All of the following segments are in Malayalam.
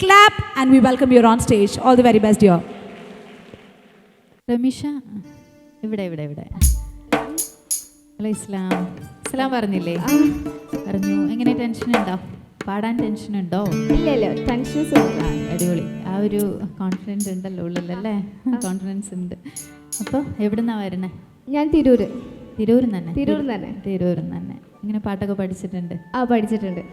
Clap and we welcome you on stage. All the very best, dear. Ramisha ഇവിടെ ഇവിടെ ഇവിടെ ഹലോ ഇസ്ലാം പറഞ്ഞില്ലേ? പറഞ്ഞു. എങ്ങനെ ടെൻഷൻ ഉണ്ടോ? പാടാൻ ടെൻഷൻ ഉണ്ടോ? ഇല്ലല്ലോ, ടെൻഷൻസ് അടിപൊളി. ആ ഒരു കോൺഫിഡൻസ് ഉണ്ടല്ലോ ഉള്ളിലല്ലേ? കോൺഫിഡൻസ് ഉണ്ട്. അപ്പോൾ എവിടുന്നാ വരണേ? ഞാൻ തിരൂര്. തിരൂരിൽ തന്നെ? തിരൂരിൽ തന്നെ. ഇങ്ങനെ പാട്ടൊക്കെ പഠിച്ചിട്ടുണ്ട്? പഠിച്ചിട്ടുണ്ട്.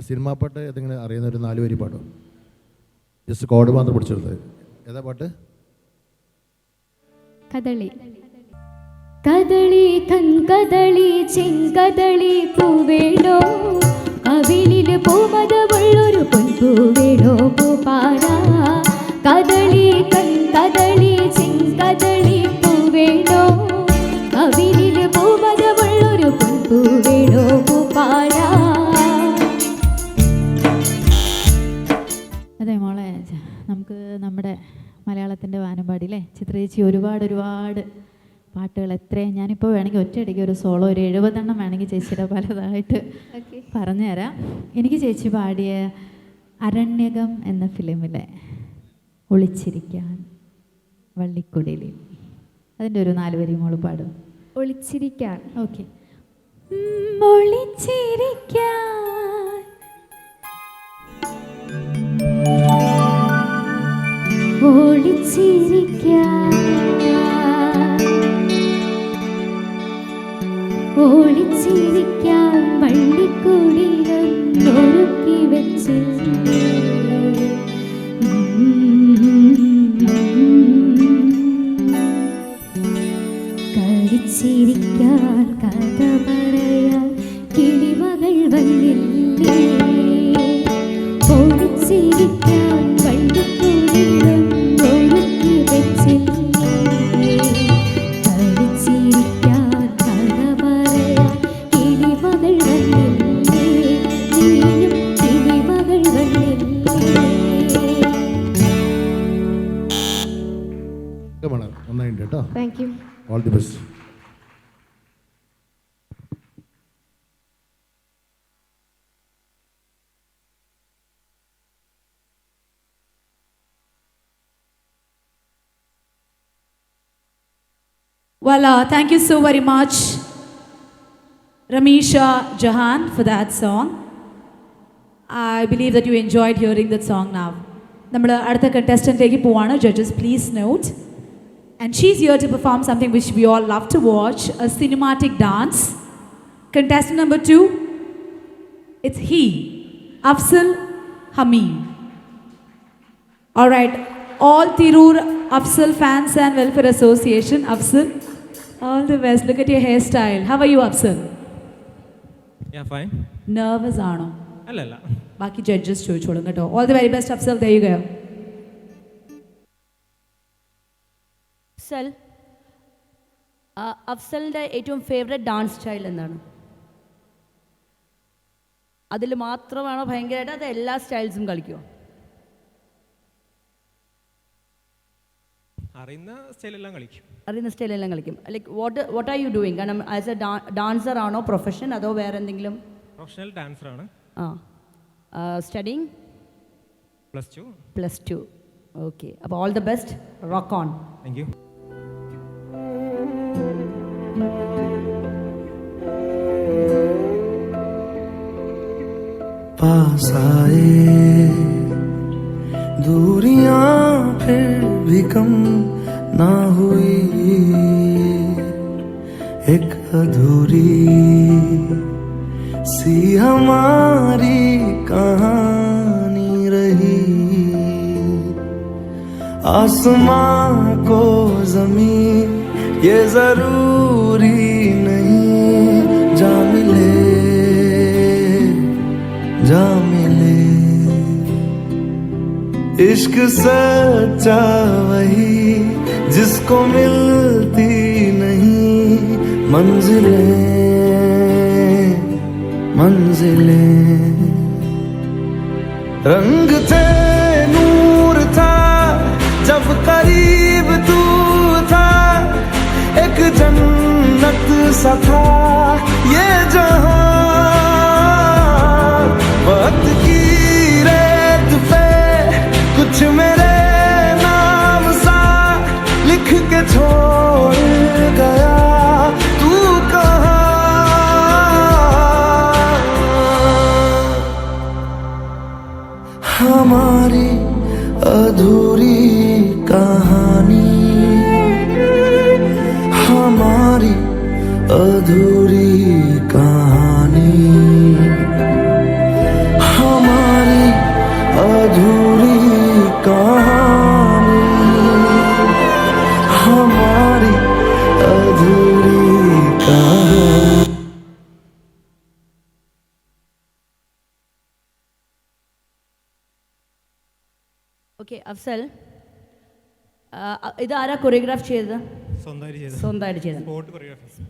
സിനിമാ പാട്ട് ഏതെങ്കിലും അറിയുന്ന ഒരു 4 വരി പാട്ടോ? ജസ്റ്റ് കോഡ് മാത്രം പിടിച്ചെടുത്തത്. ഏതാ പാട്ട്? കദളി കദളി കൺകദളി ചെങ്കദളി പൂവേടോ കവിളില് പൂമതമുള്ളൊരു പൊൻപൂവേടോ പൂപ്പാടാ. കദളി കൺകദളി ചെങ്കദളി പൂവേടോ കവിളില് പൂമതമുള്ളൊരു പൊൻപൂവേടോ പൂപ്പാടാ. അതെ മോളെ, നമുക്ക് നമ്മുടെ മലയാളത്തിൻ്റെ വാനമ്പാടിയിലെ ചിത്രചേച്ചി ഒരുപാട് പാട്ടുകൾ എത്രയും ഞാനിപ്പോൾ വേണമെങ്കിൽ ഒറ്റയടിക്ക് ഒരു സോളോ ഒരു 70 എണ്ണം വേണമെങ്കിൽ ചേച്ചിയുടെ പലതായിട്ട് പറഞ്ഞുതരാം. എനിക്ക് ചേച്ചി പാടിയ അരണ്യകം എന്ന ഫിലിമിലെ ഒളിച്ചിരിക്കാൻ വള്ളിക്കുടലിൽ, അതിൻ്റെ ഒരു 4 വരി മോള് പാടും. ഒളിച്ചിരിക്കാൻ. ഓക്കെ. ഒളിച്ചിരിക്കാൻ ഒളിച്ചിരിക്കാൻ വള്ളിക്കുടിലൊരുക്കി വെച്ച് കളിച്ചിരിക്കാൻ കഥ പറയാൻ കിളിമകൾ വന്നില്ലേ. ഒളിച്ചിരിക്കാൻ വള്ളിക്കുടിലൊരുക്കി വെച്ചില്ലേ. കളിച്ചിരിക്കാൻ കഥ പറയാൻ കിളിമകൾ വന്നില്ലേ. നീയും കിളിമകൾ വന്നില്ലേ. നന്നായിട്ടുണ്ട് കേട്ടോ. Thank you. All the best. Well, thank you so very much, Ramisha Jahan, for that song. I believe that you enjoyed hearing that song now. നമ്മൾ അടുത്ത കണ്ടസ്റ്റൻറ്റിലേക്ക് പോവാണ്. Judges, please note. And she's here to perform something which we all love to watch, a cinematic dance. Contestant number 2, it's he, Afzal Hamid. All right, all Tirur Afzal Fans and Welfare Association, Afzal, all the best. Look at your hairstyle. How are you, Afzal? Yeah, fine. Nervous ആണോ? അല്ലല്ല. ബാക്കി ജഡ്ജസ് ചോദിച്ചോളും കേട്ടോ. All the very best, Afzal. There you go. Afsal, അഫ്സലിൻ്റെ ഏറ്റവും ഫേവറേറ്റ് ഡാൻസ് സ്റ്റൈൽ എന്താണ്? അതിൽ മാത്രമാണോ ഭയങ്കരമായിട്ട്, അത് എല്ലാ സ്റ്റൈൽസും കളിക്കുമോ? അറിയുന്ന സ്റ്റൈലെല്ലാം കളിക്കും. അറിയുന്ന സ്റ്റൈലെല്ലാം കളിക്കും. Like what are you doing? കാരണം ആസ് എ ഡാൻസർ ആണോ പ്രൊഫഷൻ, അതോ വേറെ എന്തെങ്കിലും? പ്രൊഫഷണൽ ഡാൻസറാണ്. സ്റ്റഡിങ് +2. +2. ഓക്കെ, അപ്പോൾ all the best. Rock on. Thank you. पास आए दूरियां फिर भी कम ना हुई, एक अधूरी सी हमारी कहानी रही। आसमां को जमीन ये जरूरी नहीं, जा मिले जा मिले। इश्क सच्चा वही जिसको मिलती नहीं मंजिलें मंजिलें। रंग थे नूर था जब करीब तू था, एक जन्नत सा था ये जहां। वक्त की रेत पे कुछ मेरे नाम सा लिख के छोड़ गया, तू कहाँ? हमारी अधूरी कहानी, हमारी अधूरी कहानी, हमारी अधूरी कहानी, हमारी अधूरी कहानी। ഓക്കെ അഫ്സൽ, ഇത് ആരാ കൊറിയോഗ്രാഫ് ചെയ്തത്? സ്വന്തമായിട്ട് ചെയ്തത്. സ്വന്തമായിട്ട് ചെയ്തത്. Spot choreography.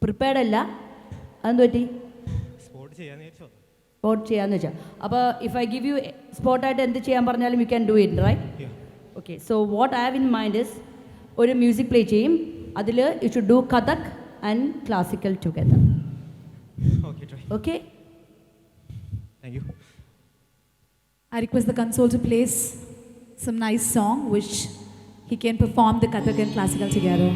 പ്രിപ്പയർഡ് അല്ല, അതെന്ത് പറ്റി? സ്പോട്ട് ചെയ്യാന്ന് വെച്ചോ. സ്പോട്ട് ചെയ്യാന്ന് വെച്ചാൽ, അപ്പോൾ ഇഫ് ഐ ഗിവ് യു സ്പോട്ടായിട്ട് എന്ത് ചെയ്യാൻ പറഞ്ഞാലും you can do it, right? Okay, so what I have in mind is, ഒരു മ്യൂസിക് പ്ലേ ചെയ്യും, അതിൽ you should do Kathak and classical together. Okay, try. Okay, thank you. I request the console to place some nice song which he can perform the Kathak and classical together.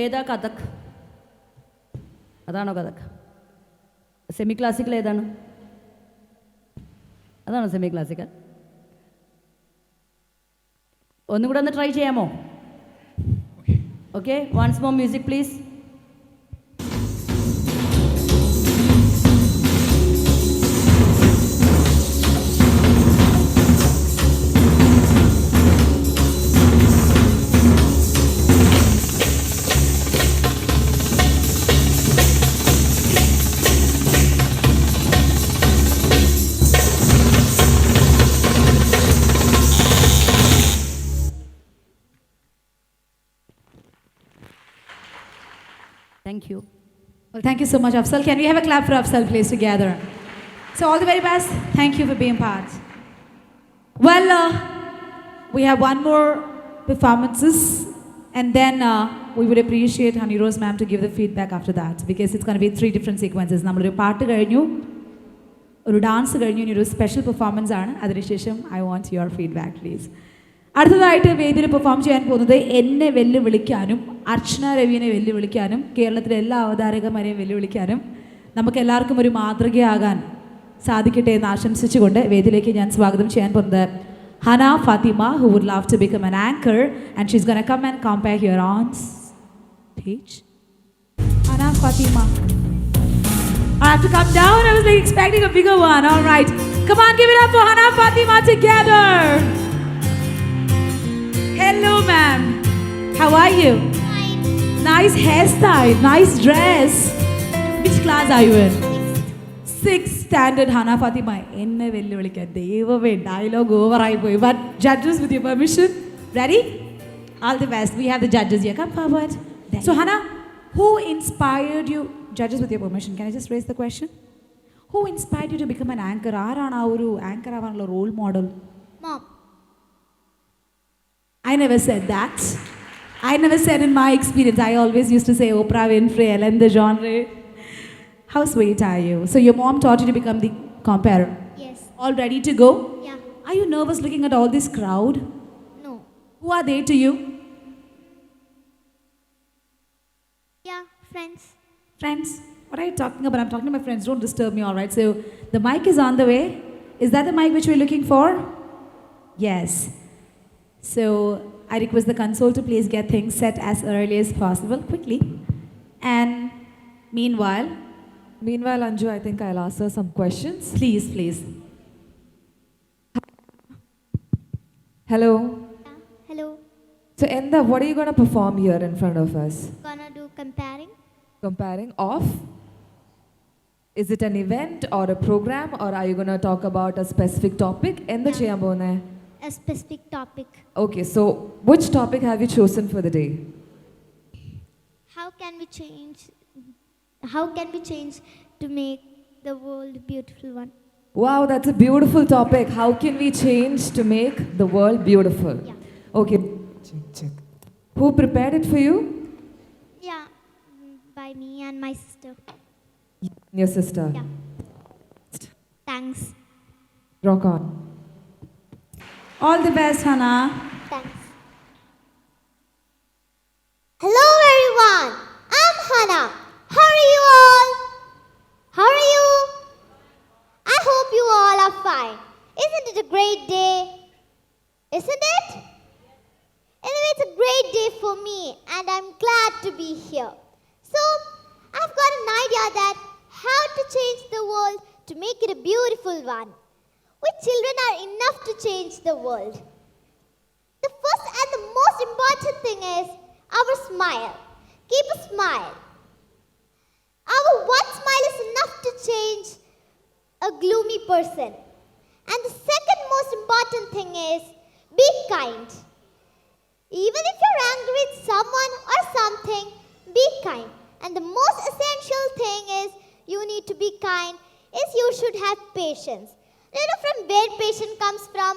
ഏതാ കഥക്? അതാണോ കഥക്? സെമി ക്ലാസിക്കൽ ഏതാണ്? അതാണോ സെമി ക്ലാസിക്കൽ? ഒന്നും കൂടെ ഒന്ന് ട്രൈ ചെയ്യാമോ? Okay, once more music please. Thank you. Well, thank you so much, Afsal. Can we have a clap for Afsal, please, together? So, all the very best. Thank you for being part. Well, we have one more performances, and then we would appreciate Honey Rose ma'am to give the feedback after that, because it's going to be 3 different sequences. നമ്മളൊരു പാട്ട് കഴിഞ്ഞു, ഒരു ഡാൻസ് കഴിഞ്ഞു, ഇനി ഒരു സ്പെഷ്യൽ പെർഫോമൻസ് ആണ്. അതിനുശേഷം I want your feedback please. അടുത്തതായിട്ട് വേദിയിൽ പെർഫോം ചെയ്യാൻ പോകുന്നത് എന്നെ വെല്ലുവിളിക്കാനും അർച്ചന രവീനെ വെല്ലുവിളിക്കാനും കേരളത്തിലെ എല്ലാ അവതാരകന്മാരെയും വെല്ലുവിളിക്കാനും നമുക്ക് എല്ലാവർക്കും ഒരു മാതൃകയാകാൻ സാധിക്കട്ടെ എന്ന് ആശംസിച്ചുകൊണ്ട് വേദിയിലേക്ക് ഞാൻ സ്വാഗതം ചെയ്യാൻ പോകുന്നത് Hana Fatima, who would love to become an anchor, and she's going to come and compare here on stage. Hana Fatima. I have to come down. I was like expecting a bigger one. All right. Come on, give it up for Hana Fatima together. Hello, ma'am. How are you? Fine. Nice hairstyle, nice dress. Which class are you in? 6th standard. Hana Fatima. Enne velluvilika devave dialogue over I boy. But judges, with your permission, ready? All the best. We have the judges here. Come forward. So Hana, who inspired you? Judges, with your permission, can I just raise the question? Who inspired you to become an anchor? Aarana oru anchor avanalla role model? Mom. I never said that. I never said in my experience. I always used to say Oprah Winfrey, Ellen DeGeneres. How sweet are you? So your mom taught you to become the comparer. Yes. All ready to go? Yeah. Are you nervous looking at all this crowd? No. Who are they to you? Yeah, friends. Friends. What are you talking about? I'm talking to my friends. Don't disturb me, all right? So the mic is on the way. Is that the mic which we're looking for? Yes. So I request the console to please get things set as early as possible, quickly. And meanwhile, Anju, I think I'll ask her some questions. please. Hello. Yeah. Hello. So, Enda, what are you going to perform here in front of us? Gonna do comparing. Comparing of? Is it an event or a program, or are you going to talk about a specific topic? Enda Yeah. cheyan pone? A specific topic. Okay, so which topic have you chosen for the day? How can we change? How can we change to make the world a beautiful one? Wow, that's a beautiful topic. How can we change to make the world beautiful? Yeah. Okay. Who prepared it for you? Yeah. By me and my sister. Your sister. Yeah. Thanks. Rock on. All the best, Hana. Thanks. Hello everyone. I'm Hana. How are you all? How are you? I hope you all are fine. Isn't it a great day? Isn't it? Anyway, it's a great day for me and I'm glad to be here. So, I've got an idea that how to change the world to make it a beautiful one. We children are enough to change the world. The first and the most important thing is our smile. Keep a smile. Our one smile is enough to change a gloomy person. And the second most important thing is be kind. Even if you're angry with someone or something, be kind. And the most essential thing is you need to be kind is you should have patience. You know from where patience comes from?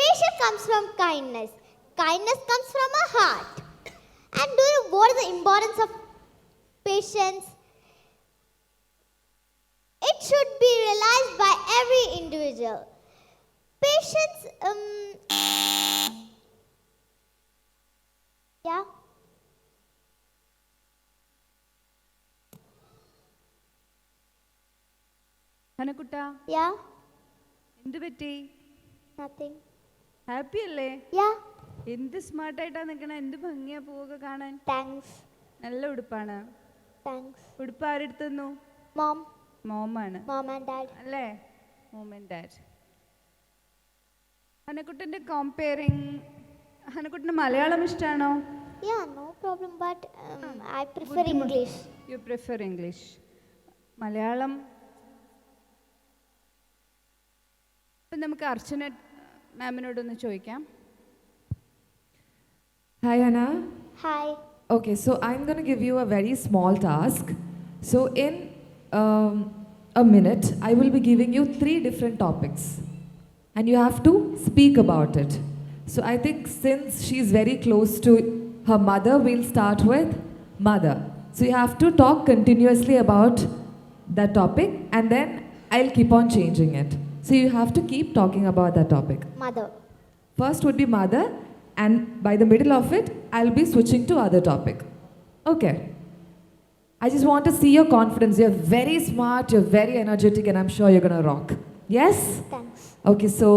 Patience comes from kindness. Kindness comes from a heart. And do you know what is the importance of patience? It should be realized by every individual. Patience, yeah. ഹനക്കുട്ട Yeah, എന്ത് പറ്റി? nothing. ഹാപ്പി അല്ലേ? Yeah, എന്ത് സ്മാർട്ടായിട്ടാ നിൽക്കണേ, എന്ത് ഭംഗിയാ പോവുക കാണാൻ. thanks. നല്ല ഉടുപ്പാണ്. Thanks. ഉടുപ്പ് ആരെടുത്തുന്നു? Mom, മോമാണ് mom and dad. അല്ലേ? Mom and dad. ഹനക്കുട്ടൻ്റെ കോമ്പയറിങ്, ഹനക്കുട്ടന് മലയാളം ഇഷ്ടമാണോ? Yeah, no problem, but I prefer English. You prefer English. Malayalam ഇപ്പം നമുക്ക് അർച്ചന മാമിനോടൊന്ന് ചോദിക്കാം. Hi, Anna. Hi. Okay, so I'm going to give you a very small task. So, in a minute, I will be giving you 3 different topics, and you have to speak about it. So, I think since she's very close to her mother, we'll start with mother. So, you have to talk continuously about that topic, and then I'll keep on changing it. So, you have to keep talking about that topic. Mother. First would be mother, and by the middle of it, I'll be switching to other topic. Okay. I just want to see your confidence. You're very smart, you're very energetic, and I'm sure you're gonna rock. Yes? Thanks. Okay, so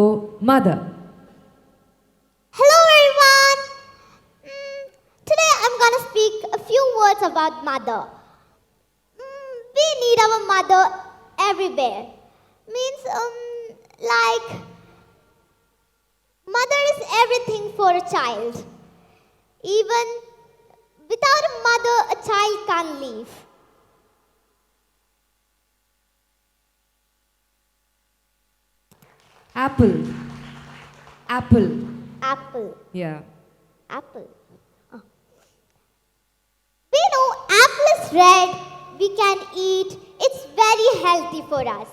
mother. Hello everyone. Today I'm gonna speak a few words about mother. We need our mother everywhere. Means like mother is everything for a child. Even without a mother, a child can't live. Apple. Apple. Apple. Yeah. Apple. We know apple is red, we can eat, it's very healthy for us.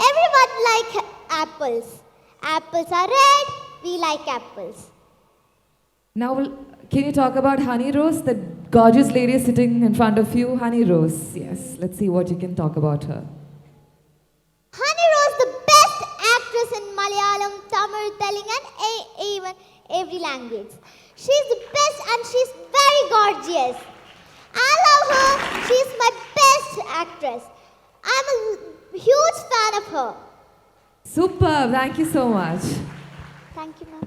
Everyone like apples. Apples are red, we like apples. Now, can you talk about Honey Rose, the gorgeous lady sitting in front of you? Honey Rose. Yes. Let's see what you can talk about her. Honey Rose, the best actress in Malayalam, Tamil, Telugu and even every language. She's the best and she's very gorgeous. I love her. She's my best actress. I'm a huge fan of her. Superb. Thank you so much. Thank you, ma'am.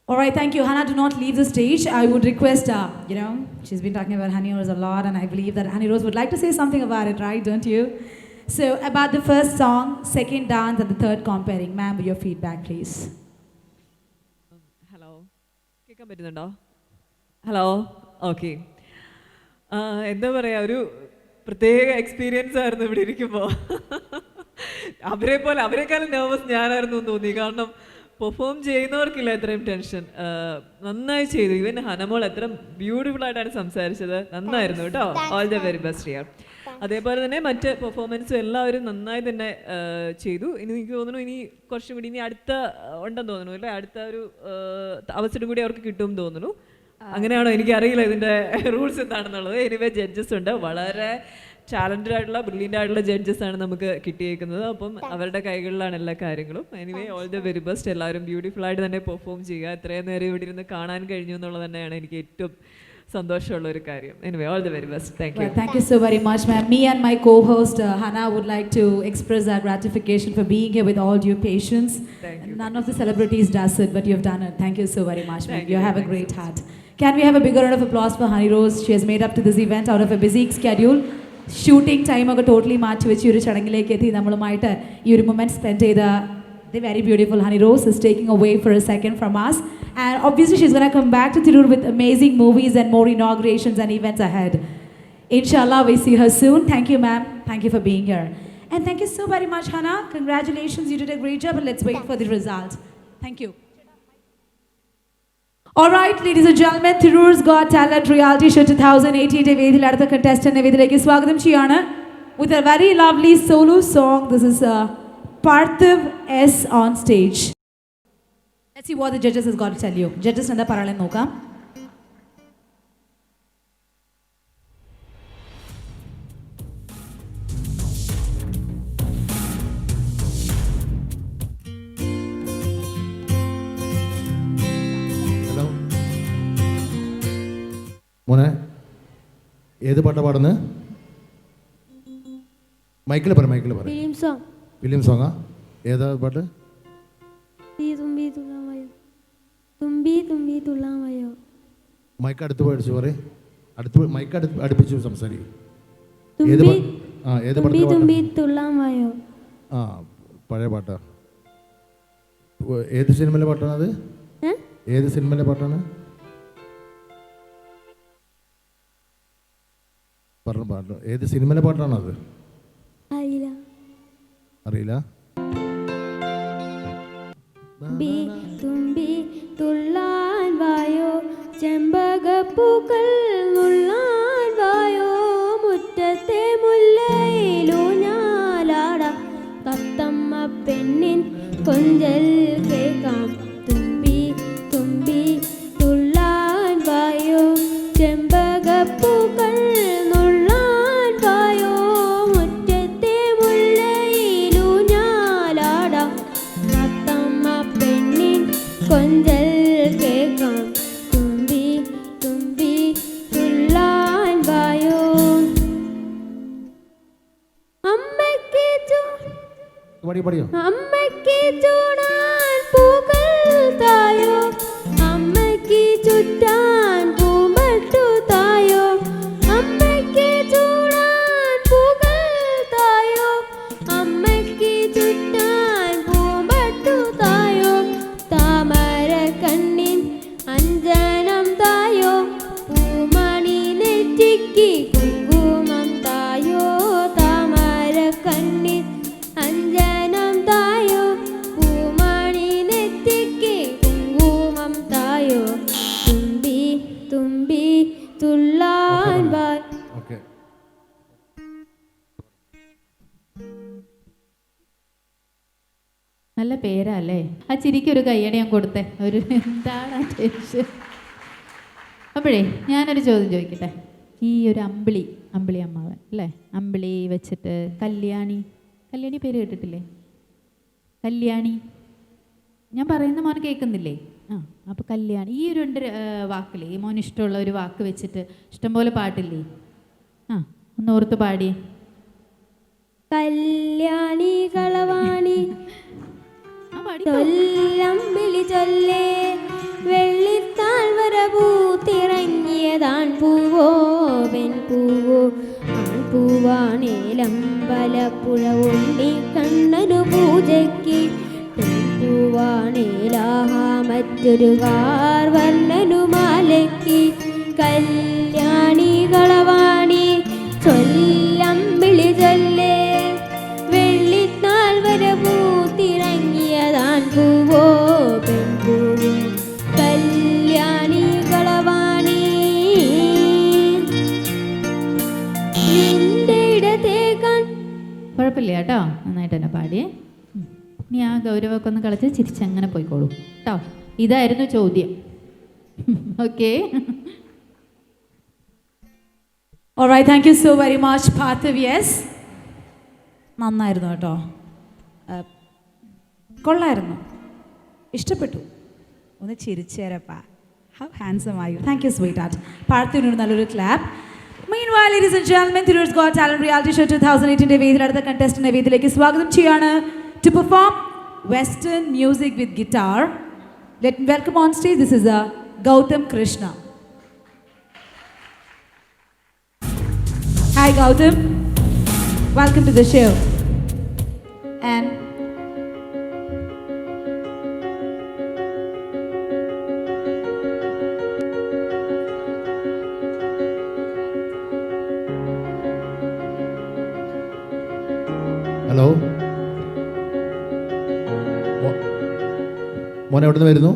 All right, thank you. Hannah, do not leave the stage. I would request, she's been talking about Honey Rose a lot, and I believe that Honey Rose would like to say something about it, right? Don't you? So, about the first song, second dance, and the third comparing. Ma'am, your feedback, please. Hello കേൾക്കാൻ പറ്റുന്നുണ്ടോ? Hello okay. എന്താ പറയുക, ഒരു പ്രത്യേക എക്സ്പീരിയൻസ് ആയിരുന്നു ഇവിടെ ഇരിക്കുമ്പോൾ. അവരെക്കാളും നെർവസ് ഞാനായിരുന്നു എന്ന് തോന്നി. കാരണം പെർഫോം ചെയ്യുന്നവർക്കില്ല എത്രയും ടെൻഷൻ. നന്നായി ചെയ്തു. ഈവൻ ഹനമോൾ എത്ര ബ്യൂട്ടിഫുൾ ആയിട്ടാണ് സംസാരിച്ചത്. നന്നായിരുന്നു കേട്ടോ. ഓൾ ദ വെരി ബെസ്റ്റ് യാർ. അതേപോലെ തന്നെ മറ്റ് പെർഫോമൻസും എല്ലാവരും നന്നായി തന്നെ ചെയ്തു. ഇനി എനിക്ക് തോന്നുന്നു ഇനി കുറച്ചും കൂടി ഇനി അടുത്ത ഉണ്ടെന്ന് തോന്നുന്നു അല്ലേ, അടുത്ത ഒരു അവസരം കൂടി അവർക്ക് കിട്ടുമെന്ന് തോന്നുന്നു. അങ്ങനെയാണോ? എനിക്കറിയില്ല ഇതിൻ്റെ റൂൾസ് എന്താണെന്നുള്ളത്. എനിവേ ജഡ്ജസ് ഉണ്ട്, വളരെ ടാലൻറ്റഡ് ആയിട്ടുള്ള ബ്രില്യൻ്റ് ആയിട്ടുള്ള ജഡ്ജസ് ആണ് നമുക്ക് കിട്ടിയേക്കുന്നത്. അപ്പം അവരുടെ കൈകളിലാണ് എല്ലാ കാര്യങ്ങളും. Anyway all the very best. എല്ലാവരും ബ്യൂട്ടിഫുൾ ആയിട്ട് തന്നെ പെർഫോം ചെയ്യുക. എത്രയും നേരം ഇവിടെ ഇരുന്ന് കാണാൻ കഴിഞ്ഞു എന്നുള്ളത് തന്നെയാണ് എനിക്ക് ഏറ്റവും സന്തോഷമുള്ള ഒരു കാര്യം. Anyway all the very best. Thank you. Thank you so very much, ma'am. Me and my co-host Hannah would like to express our gratification for being here with all due patience. Thank you. None of the celebrities does it, but you've done it. Thank you so very much, ma'am. Thank You you. have a Thanks great so heart. Can we have a bigger round of applause for Honey Rose? She has made up to this event out of a busy schedule. Shooting ടൈമൊക്കെ ടോട്ടലി മാറ്റി വെച്ച് ഈ ഒരു ചടങ്ങിലേക്ക് എത്തി നമ്മളുമായിട്ട് ഈ ഒരു മൊമെൻറ്റ് സ്പെൻഡ് ചെയ്ത the very beautiful Honey Rose is taking away for a second from us, and obviously she's going to come back to Tirur with amazing movies and more inaugurations and events ahead. Inshallah, we see her soon. Thank you, ma'am. Thank you for being here. And thank you so very much, Hannah. Congratulations, you did a great job, and let's wait for the result. Thank you. All right, ladies and gentlemen, Tirur's Got Talent Reality Show 2018 വേദിയിൽ അടുത്ത contestant വേദിയിലേക്ക് സ്വാഗതം ചെയ്യാണ് with a very lovely solo song. This is Parthiv S on stage. Let's see what the judges has got to tell you. Judges എന്താ പറയാൻ നോക്കാം. ഹലോ മോനെ, ഏത് പാട്ടാ പാടുന്നത്? മൈക്കിൽ പറ. ഫിലിം സോങ്ങാ? ഏതാ പാട്ട്? മൈക്ക് അടുത്ത് പോയിടിച്ചു പറയും. മൈക്ക് അടുപ്പിച്ചു സംസാരിക്കും. ഏത് പാട്ട്? ആ, പഴയ പാട്ടാ. ഏത് സിനിമയിലെ പാട്ടാണ് അത്? ഏത് സിനിമയിലെ പാട്ടാണ്? പറഞ്ഞു പാട്ട്. ഏത് സിനിമയിലെ പാട്ടാണ് അത്? അറിയില്ല. തുമ്പി തുള്ളാൻ വായോ ചെമ്പകപ്പൂക്കൾ പഠിയോ അമ്മയ്ക്ക് ചൂടാൻ പൂക്കൾ തായോ, അമ്മയ്ക്ക് ചുറ്റാൻ പൂമട്ടു തായോ, അമ്മയ്ക്ക് ചൂടാൻ പൂക്കൾ തായോ, അമ്മയ്ക്ക് ചുറ്റാൻ പൂമട്ടു തായോ, താമര കണ്ണിൻ അഞ്ജനം തായോ, പൂമണി നെറ്റിക്ക് കുങ്കുമം തായോ, താമര കണ്ണിൻ അഞ്ജനം തായോ, പൂമണി നെറ്റിക്ക് കുങ്കുമം തായോ, തുമ്പി തുമ്പി തുള്ളാൻ വാ. ഓക്കെ നല്ല പേരാ അല്ലേ? ആ ചിരിക്ക് ഒരു കയ്യടി ഞാൻ കൊടുത്തേ. ഒരു എന്താണ് ആ ടെൻഷൻ. അപ്പോഴേ ഞാനൊരു ചോദ്യം ചോദിക്കട്ടെ. ഈ ഒരു അമ്പിളി അമ്മാവൻ അല്ലേ, അമ്പിളി വെച്ചിട്ട് കല്യാണി പേര് കേട്ടിട്ടില്ലേ? കല്യാണി ഞാൻ പറയുന്ന മോൻ കേൾക്കുന്നില്ലേ? ആ അപ്പോൾ കല്യാണി ഈ ഒരു രണ്ട് വാക്കില്ലേ, ഈ മോന് ഇഷ്ടമുള്ള ഒരു വാക്ക് വെച്ചിട്ട് ഇഷ്ടംപോലെ പാട്ടില്ലേ? ആ ഒന്ന് ഓർത്ത് പാടിയേ. കല്യാണി കളവാണി ചൊല്ലമ്പിളി ചൊല്ലേ, വെള്ളിത്താഴ്വര പൂത്തിറങ്ങിയതാൺ പൂവോ പെൺപൂവോ, ആൺപൂവാണേലമ്പലപ്പുഴ ഉണ്ണി കണ്ണനു പൂജയ്ക്ക്, പെൺപൂവാണേലാഹാ മറ്റൊരു കാർവർണ്ണനു മാലയ്ക്ക്, കല്യാണി കളവാണി ചൊല്ലമ്പിളി ചൊല്ലേ, വെള്ളിത്താഴ്വര പൂത്തിറങ്ങിയതാൻ പൂവോ പെൺപൂവോ, കല്യാണി കളവാണി നിന്റെ ഇടത്തേക്കാൻ. കുഴപ്പമില്ല കേട്ടോ, നന്നായിട്ട് തന്നെ പാടിയേ. നീ ആ ഗൗരവമൊക്കെ ഒന്ന് കളിച്ച് ചിരിച്ചങ്ങനെ പോയിക്കോളൂ കേട്ടോ. ഇതായിരുന്നു ചോദ്യം. Okay. Alright, thank you so very much, Parthiv. Yes. നന്നായിരുന്നു കേട്ടോ, കൊള്ളായിരുന്നു, ഇഷ്ടപ്പെട്ടു. ഒന്ന് ചിരിച്ചേരപ്പാ. How handsome are you. Thank you sweetheart. പാർത്ഥിവിനോട് നല്ലൊരു clap. Meanwhile, ladies and gentlemen, Thiru's Got Talent Reality Show 2018 വേദിയിൽ അടുത്ത കണ്ടസ്റ്റന്റ് വേദിയിലേക്ക് സ്വാഗതം ചെയ്യാണ്. To perform Western music with guitar, let me welcome on stage, this is Gautam Krishna. Hi Gautam, welcome to the show. And hello മോൻ എവിടുന്ന് വരുന്നു?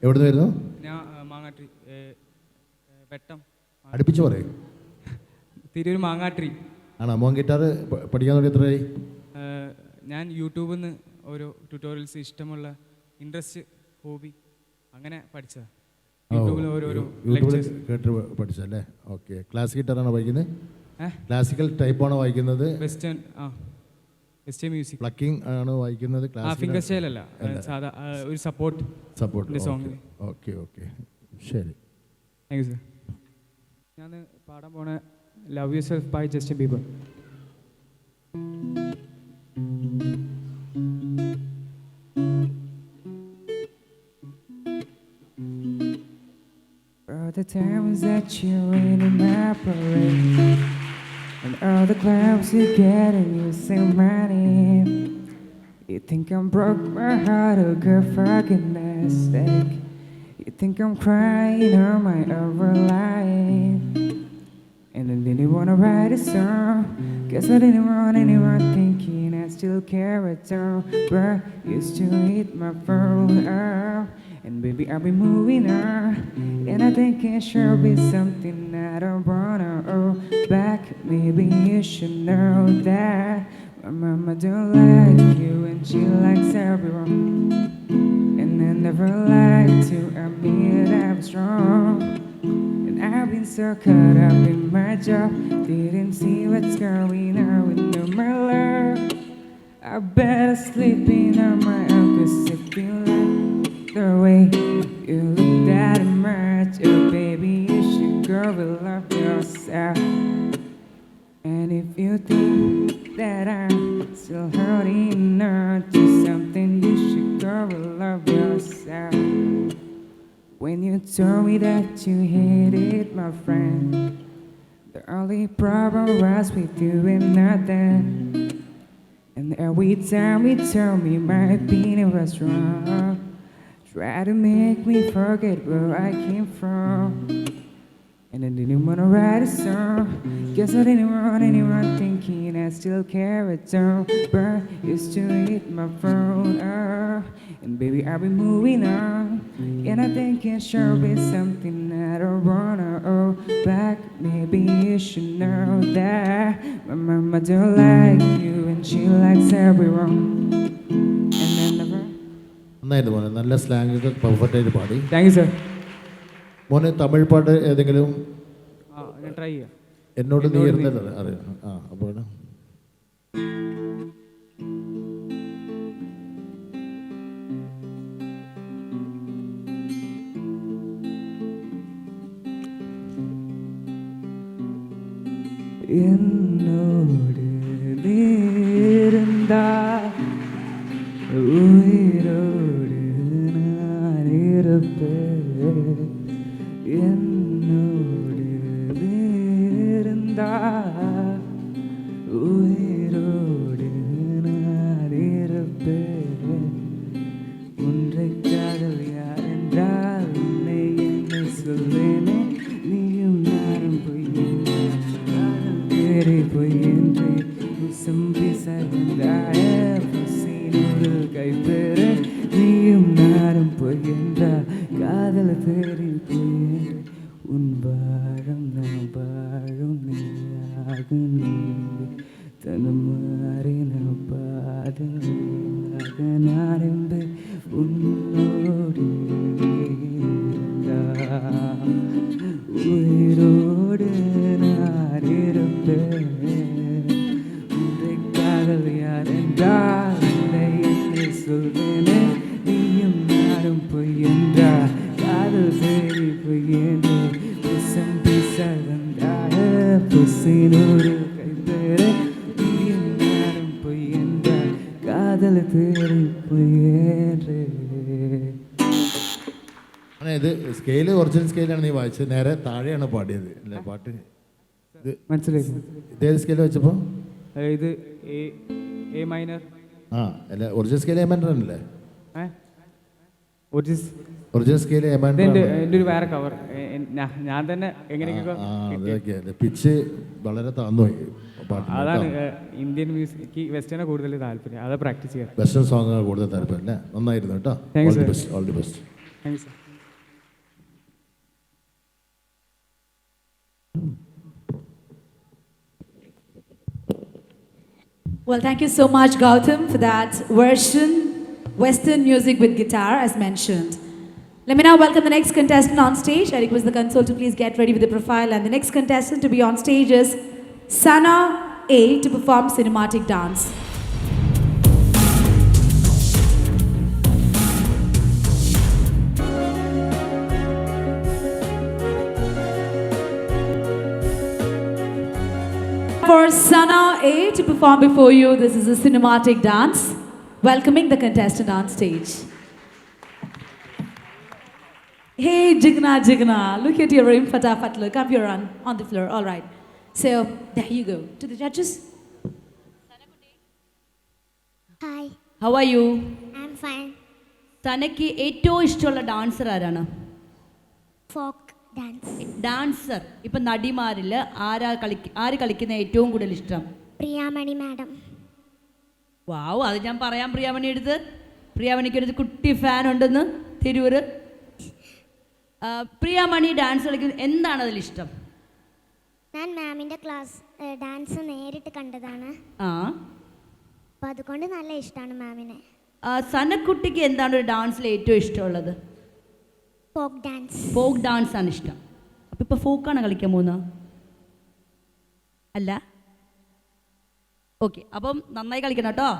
എവിടുന്ന് വരുന്നു? ഞാൻ മാങ്ങാട്രി വെട്ടം അടുപ്പിച്ച് പറയും. തിരൂർ മാങ്ങാട്രി ആണോ? മോൻ ഗിറ്റാർ പഠിക്കാൻ തുടങ്ങി എത്രയായി? ഞാൻ യൂട്യൂബിൽ നിന്ന് ഓരോ ട്യൂട്ടോറിയൽസ്, ഇഷ്ടമുള്ള ഇൻട്രസ്റ്റ്, ഹോബി അങ്ങനെ പഠിച്ചതാണ്. യൂട്യൂബിൽ ഓരോരോ ലെക്ചേഴ്സ് കേട്ട് പഠിച്ചല്ലേ? ഓക്കെ. ക്ലാസിക് ഗിറ്റാറാണോ വായിക്കുന്നത്? ക്ലാസിക്കൽ ടൈപ്പാണോ വായിക്കുന്നത്? Western western music. പ്ലക്കിംഗ് ആണോ വായിക്കുന്നത്? ഫിംഗർ സ്റ്റൈൽ അല്ല, സാധാ ഒരു സപ്പോർട്ട് സോങ്. ഓക്കെ ഓക്കെ, ശരി. Thank you sir. ഞാൻ പാടാൻ പോണ love yourself by Justin Bieber. All the times that you're in my parade, and all the clouds you get and you say my name. You think I'm broke, my heart, oh girl, for goodness sake. You think I'm crying on my own life, and I didn't wanna write a song, 'cause I didn't want anyone thinking I still care at all. But used to hit my phone up, and baby I'll be moving on, and I think it should be something I don't wanna hold back. Maybe you should know that my mama don't like you and she likes everyone, and I never liked to admit I was wrong. And I've been so caught up in my job, didn't see what's going on with no my love. I better sleep in on my own, 'cause if you like the way you look that much, oh baby, you should go and love yourself. And if you think that I'm still hurting now. Do something you should go and love yourself. When you told me that you hated my friend, the only problem was with you and nothing. And every time you told me my opinion was wrong, try to make me forget where I came from. And I didn't wanna write a song, guess I didn't want anyone thinking I still care at all. But used to hit my phone, and baby I'll be moving on. And I think it sure be something I don't wanna hold back. Maybe you should know that my mama don't like you and she likes everyone. And I never. നന്നായിട്ട് മോനെ, നല്ല സ്ലാങ്ങൊക്കെ പെർഫെക്റ്റ് ആയിട്ട് പാടി. Thank you, sir. മോനെ തമിഴ് പാട്ട് ഏതെങ്കിലും ഞാൻ ട്രൈ ചെയ്യാം. എന്നോട് നീ ഇരുന്നല്ലോ അറിയാം. അപ്പോൾ എന്നോട് നീരുണ്ടാ ഉയിരോട് നാനിരുപ്പേ എന്നോട് നീരുണ്ടാ உயிரோடு நான் இருப்பேன். ஒன்றை காதல் யார் என்றால் உன்னை என்னை சொல்வேனே. நீயும் நானும் பொய் காதல் தேடி பொய் என்று பிசாய பசினோடு கைப்பெற. நீயும் நானும் பொய் என்றால் காதல் தேடி பொய் என்று உன் வாழும் நான் வாழும் நீயாக நீங்க தனமாறின பாதமாக நான் என்று உன்னோடு உயிரோடு நான் இருப்பேன். உன்றை காதல் யார் என்றால் உன்னை என்னை சொல்வேனே. நீயும் நானும் பொய் என்றால் காதல் சரி பொய் என்று பிசம் பிசகந்தாக பொசினோடு கைப்பெற. நீயும் நானும் பொய் என்றால் காதல் தேடி பொய் என்று. ഇത് സ്കെയില് ഒറിജിനൽ സ്കെയിലാണ് നീ വായിച്ചത്, നേരെ താഴെയാണ് പാടിയത് അല്ലേ പാട്ട്? ഇത് മനസ്സിലായി. ഇതേത് സ്കെയിൽ വെച്ചപ്പോൾ? ഇത് എ മൈനർ. അല്ല ഒറിജിനൽ സ്കെയിൽ എ മൈനർ അല്ലേ? Original scale A minor. എൻ്റെ ഒരു വേറെ കവർ ഞാൻ തന്നെ എങ്ങനെയൊക്കെ പിച്ച് വളരെ താന്നുപോയി. അതാണ് ഇന്ത്യൻ മ്യൂസിക് വെസ്റ്റേൺ കൂടുതൽ താല്പര്യം, അതാ പ്രാക്ടീസ് ചെയ്യാം. വെസ്റ്റേൺ സോങ്ങാണ് കൂടുതൽ താല്പര്യം അല്ലേ? നന്നായിരുന്നു കേട്ടോ. Thank you, all the sir. Best, all the best. Thank you sir. Well, thank you so much, Gautam, for that version, Western music with guitar, as mentioned. Let me now welcome the next contestant on stage. I request the console to please get ready with the profile. And the next contestant to be on stage is Sana A to perform cinematic dance. For Sana A to perform before you, this is a cinematic dance. Welcoming the contestant on stage. Hey, Jigna, Jigna, look at your rim, fatafat look. Up your run on the floor. All right. So, there you go. To the judges. Hi, How are you? I'm fine. തനക്ക് ഏറ്റവും ഇഷ്ടമുള്ള ഡാൻസർ ആരാണ്? Folk dance. ഡാൻസർ ഇപ്പം നടിമാരിൽ ആര് കളിക്കുന്ന ഏറ്റവും കൂടുതൽ ഇഷ്ടം? Priyamani madam. വാവ്, അത് ഞാൻ പറയാം. പ്രിയാമണി എടുത്ത് പ്രിയാമണിക്കൊരു കുട്ടി ഫാൻ ഉണ്ടെന്ന് തിരൂര്. പ്രിയാമണി ഡാൻസ് കളിക്കുന്നത് എന്താണ് അതിലിഷ്ടം? ഞാൻ മാമിൻ്റെ ക്ലാസ് ഡാൻസ് നേരിട്ട് കണ്ടതാണ്. അപ്പോൾ അതുകൊണ്ട് നല്ല ഇഷ്ടമാണ് മാമിനെ. സനക്കുട്ടിക്ക് എന്താണ് ഒരു ഡാൻസിൽ ഏറ്റവും ഇഷ്ടമുള്ളത്? Folk dance. ഫോക്ക് ഡാൻസ് ആണ് ഇഷ്ടം. അപ്പം ഇപ്പോൾ ഫോക്കാണ് കളിക്കാൻ പോകുന്നത് അല്ല? ഓക്കെ, അപ്പം നന്നായി കളിക്കണം കേട്ടോ.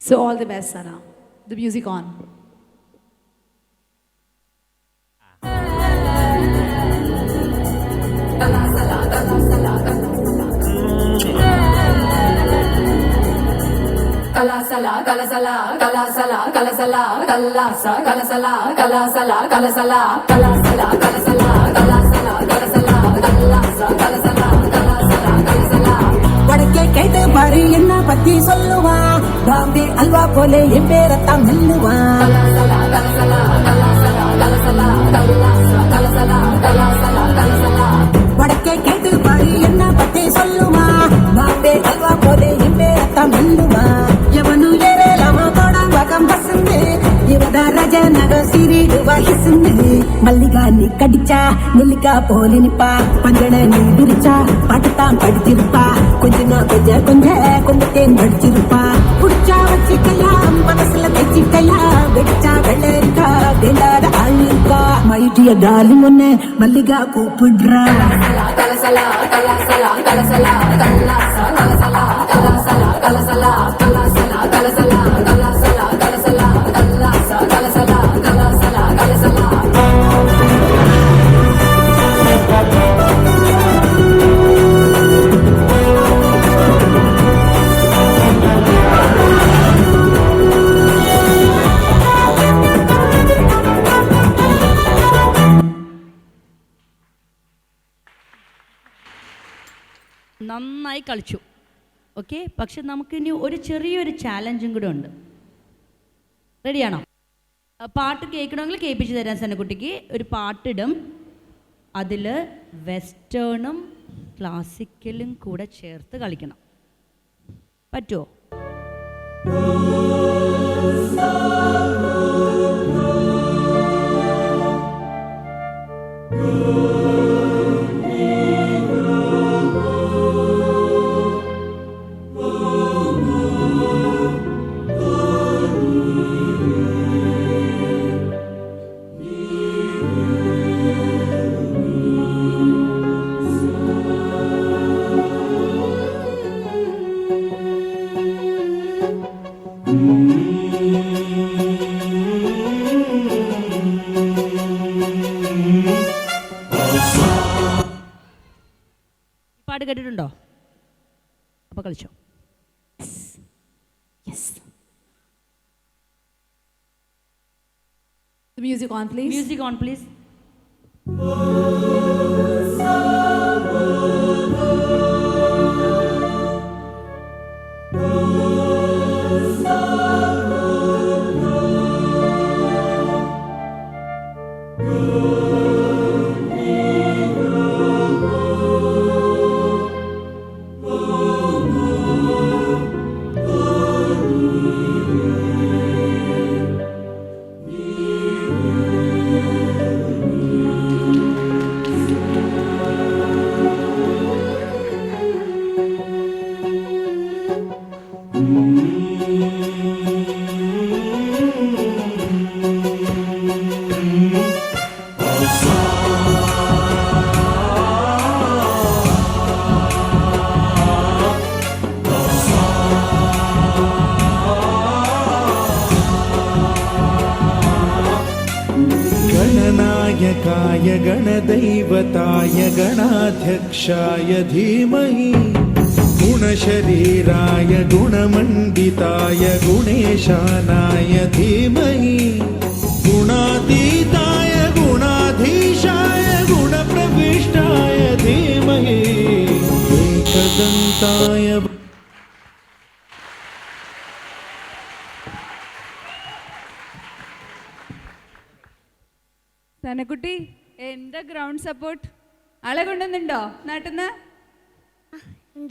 So, all the best, Sana. The music on. வடக்கே கேட்டு பாரு என்ன பத்தி சொல்லுவா பாம்பே அல்வா போல என் பேரத்தான் மெல்லுவா வடக்கே கேட்டு பாரு என்ன பத்தி சொல்லுவா பாம்பே அல்வா போல என் பேரத்தான் மெல்லுவா எவனு ஏறலாமா தோடாங்க கம்பசந்து இவதா ரஜ நக சிறிடு வகிசுந்து மல்லிகா நீ கடிச்சா நெல்லிக்கா போல நிப்பா பஞ்சன நீ விரிச்சா பாட்டுத்தான் படிச்சிருப்பா கொஞ்சத்தேன் படிச்சிருப்பா குடிச்சா வச்சுக்கலாம் மனசுல தைச்சிக்கலாம் வெடிச்சா வெள்ளரிக்கா வேண்டாத ஆளுக்கா மைட்டிய டாலி முன்ன மல்லிகா கூப்பிடுறா നന്നായി കളിച്ചു. ഓക്കെ, പക്ഷെ നമുക്കിനി ഒരു ചെറിയൊരു ചാലഞ്ചും കൂടെ ഉണ്ട്. റെഡിയാണോ? പാട്ട് കേൾക്കണമെങ്കിൽ കേൾപ്പിച്ച് തരാൻ സന്നക്കുട്ടിക്ക് ഒരു പാട്ടിടും. അതിൽ വെസ്റ്റേണും ക്ലാസിക്കലും കൂടെ ചേർത്ത് കളിക്കണം. പറ്റുമോ? പാട്ട് കേട്ടിട്ടുണ്ടോ? അപ്പോൾ കളിച്ചോ. The music on, please. Music on, please. गणनायकाय गणदैवताय गणाध्यक्षाय धीमहि गुणशरीराय गुणमण्डिताय गुणेशानाय धीमहि गुणातीताय गुणाधीशाय गुणप्रविष्टाय धीमहि एकदन्ताय സനക്കുട്ടി, എന്താ ഗ്രൗണ്ട് സപ്പോർട്ട്? ആളെ കൊണ്ടുവന്നുണ്ടോ നാട്ടിൽ നിന്ന്?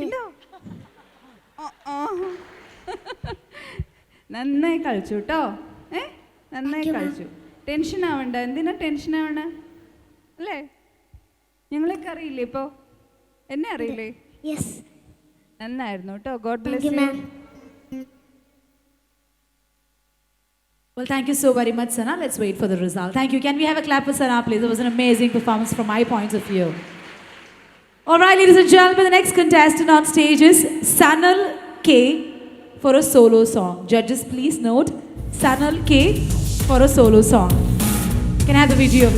ഉണ്ടോ? നന്നായി കളിച്ചു കേട്ടോ. നന്നായി കളിച്ചു. ടെൻഷൻ ആവണ്ട. എന്തിനാ ടെൻഷൻ ആവണ അല്ലേ? ഞങ്ങളൊക്കെ അറിയില്ലേ ഇപ്പോൾ? എന്നെ അറിയില്ലേ? നന്നായിരുന്നു കേട്ടോ. God bless you. Well, thank you so very much, Sana. Let's wait for the result. Thank you. Can we have a clap for Sana, please? It was an amazing performance from my point of view. All right, ladies and gentlemen, the next contestant on stage is Sanal K for a solo song. Judges, please note, Sanal K for a solo song. Can I have the video?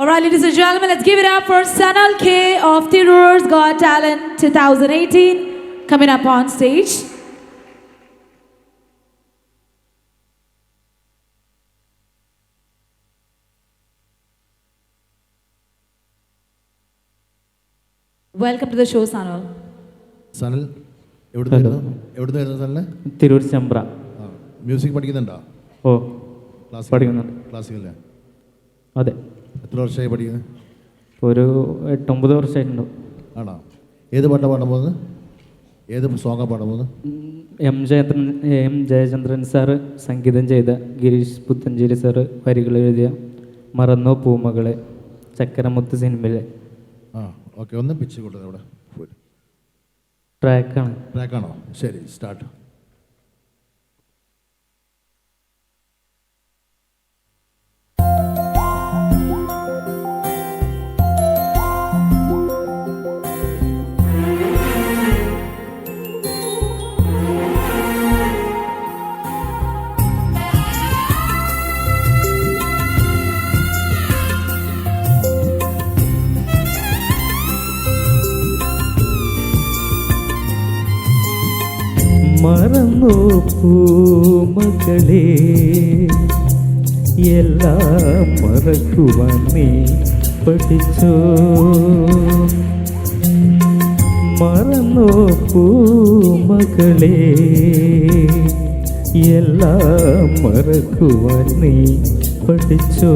All right, ladies and gentlemen, let's give it up for Sanal K of Tirur's Got Talent 2018 coming up on stage. Welcome to the show, Sanal. Sanal എവിടുന്ന് വരുന്നു സനല്? തിരൂർ ചെമ്പ്ര. മ്യൂസിക് പഠിക്കുന്നുണ്ടോ? ഓ, പഠിക്കുന്നുണ്ട്. ക്ലാസിക്കല്ലേ? അതെ. എത്ര വർഷമായി പഠിക്കുന്നത്? ഒരു 8-9 വർഷമായിട്ടുണ്ടോ. ആണോ? ഏത് പാട്ടാണ് പാടാൻ പോകുന്നത്? ഏത് സോങ്ങാണ് പാടാൻ പോകുന്നത്? എം ജയചന്ദ്രൻ സാറ് സംഗീതം ചെയ്ത, ഗിരീഷ് പുത്തഞ്ചേരി സാറ് വരികൾ എഴുതിയ മറന്നോ പൂമകളെ, ചക്കരമുത്ത് സിനിമയിലെ. ആ, ഓക്കെ. ഒന്ന് പിച്ച് കൊടുത്തത് അവിടെ. ട്രാക്കാണോ? ശരി, സ്റ്റാർട്ട്. മറന്നു പൂമകളെ, എല്ലാം മറക്കുവാൻ നീ പഠിച്ചോ. മറന്നു പൂമകളെ, എല്ലാം മറക്കുവാൻ നീ പഠിച്ചോ.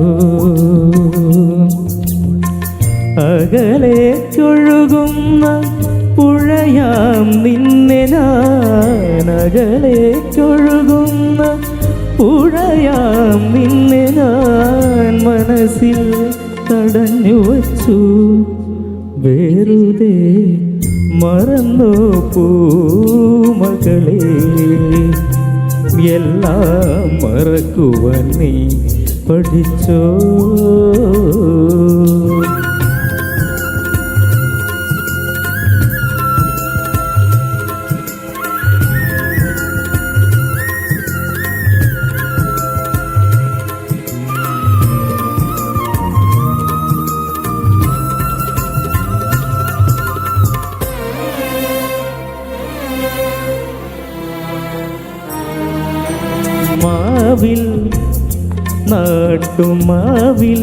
അകലേക്കൊഴുകുന്ന പുഴയാം നിന്നെ ഞാൻ, അകലേക്കൊഴുകുന്ന പുഴയാം നിന്നെ ഞാൻ മനസ്സിൽ തടഞ്ഞു വച്ചു വെറുതെ. മറന്നു പൂമകളെ, എല്ലാം മറക്കുവാൻ നീ പഠിച്ചോ. മാവിൽ നാട്ടുമാവിൽ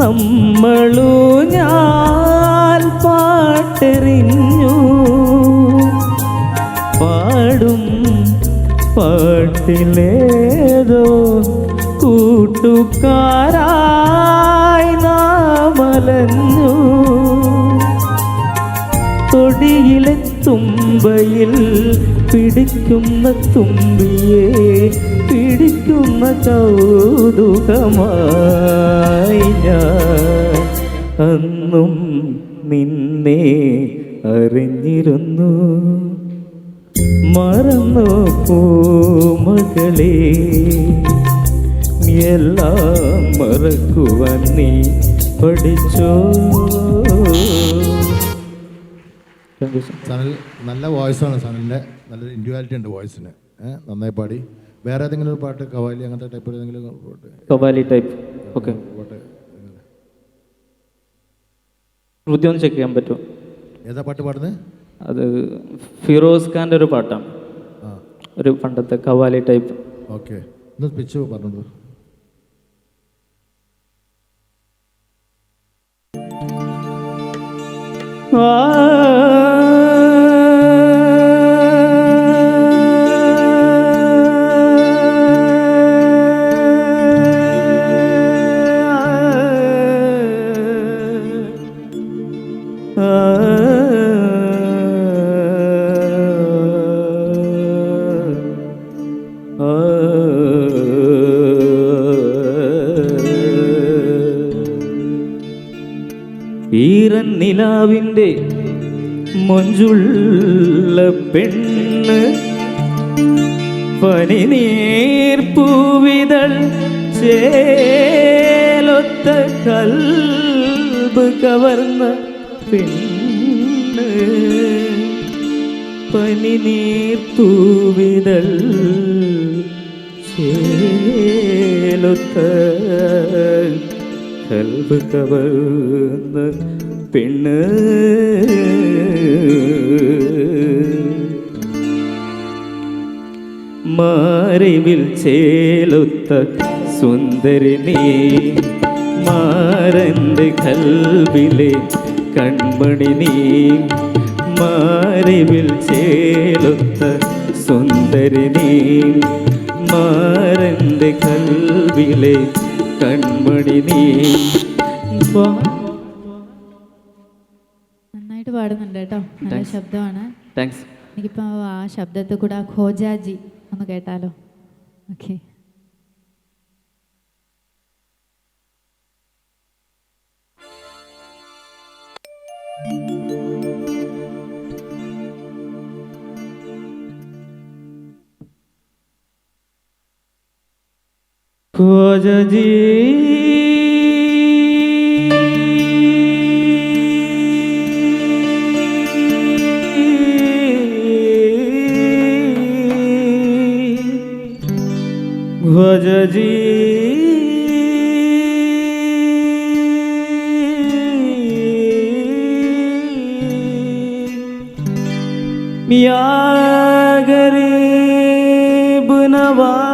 നമ്മളൂഞ്ഞാൽ പാട്ടെറിഞ്ഞു. പാടും പാട്ടിലേതോ കൂട്ടുകാരായി നാമലഞ്ഞു. തൊടിയിലെ തുമ്പയിൽ പിടിക്കുന്ന തുമ്പിയെ പിടിക്കുന്ന കൗതുകമായി ഞാൻ അന്നും നിന്നെ അറിഞ്ഞിരുന്നു. മറന്നു പൂമകളെ, എല്ലാം മറക്കുവാൻ നീ പഠിച്ചോ. സനൽ നല്ല വോയിസാണ്. സനലിൻ്റെ നല്ലൊരു ഇൻഡിവിജ്വാലിറ്റി ഉണ്ട് വോയിസിന്. നന്നായി പാടി. വേറെ ഏതെങ്കിലും ഒരു പാട്ട്, കവാലി അങ്ങനത്തെ ടൈപ്പ് ഏതെങ്കിലും പാട്ട്? കവാലി ടൈപ്പ്. ഓക്കെ, ശ്രുതി ഒന്ന് ചെക്ക് ചെയ്യാൻ പറ്റുമോ? ഏതാ പാട്ട് പാടുന്നത്? അത് ഫിറോസ് ഖാൻ്റെ ഒരു പാട്ടാണ്, ഒരു പണ്ടത്തെ കവാലി ടൈപ്പ്. ഓക്കെ, ഒന്ന് പിച്ച് പറഞ്ഞു. ഈറൻ നിലാവിൻ്റെ മൊഞ്ചുള്ള പെണ്ണ്, പനിനീർപ്പൂവിതൾ ചേലൊത്ത കൽബ് കവർന്ന പെണ്ണ്, പനിനീർപ്പൂവിതൾ ചേലൊത്ത കൽവ് കവർന്ന പെണ്ണ് മാറിവിൽ ചേലൊത്ത സുന്ദരി നീ മാരൻ്റെ കൽവിലെ കൺമണി നീ മാറിവിൽ ചേലൊത്ത സുന്ദരി നീ മാരൻ്റെ കൽവിലെ കൺമണി നീ. നന്നായിട്ട് പാടുന്നുണ്ട് കേട്ടോ, നല്ല Thanks. ശബ്ദമാണ്. താങ്ക്സ്. എനിക്കിപ്പോൾ ആ ശബ്ദത്തിൽ കൂടെ ആ ഖോജാജി ഒന്ന് കേട്ടാലോ? ഓക്കെ. ख्वाजा जी ख्वाजा जी मिया गरीब नवाज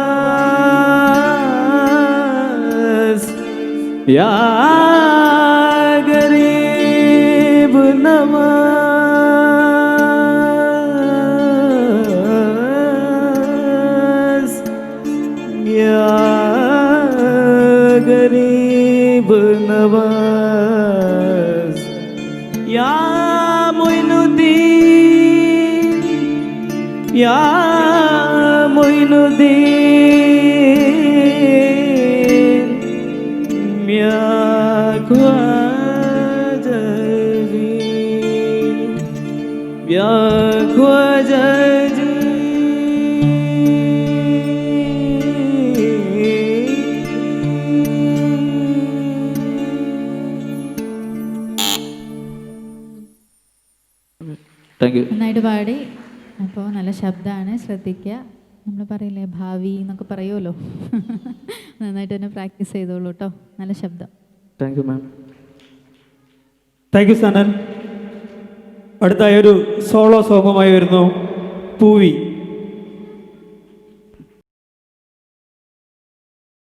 या गरीब नवाज या गरीब नवाज या मोइनुद्दीन या मोइनुद्दीन या ख्वाजा जी या ख्वाजा जी. Thank you. നന്നായിട്ട് പാടി. അപ്പോൾ നല്ല ശബ്ദമാണ്, ശ്രദ്ധിക്കുക. നമ്മൾ പറയില്ലേ ഭാവി എന്നൊക്കെ പറയുമല്ലോ. നന്നായിട്ട് തന്നെ പ്രാക്ടീസ് ചെയ്തോളൂ കേട്ടോ, നല്ല ശബ്ദം. Thank you ma'am. Thank you Sanal. അടുത്തായ ഒരു സോളോ സോങ്ങുമായി വരുന്നു പൂവി.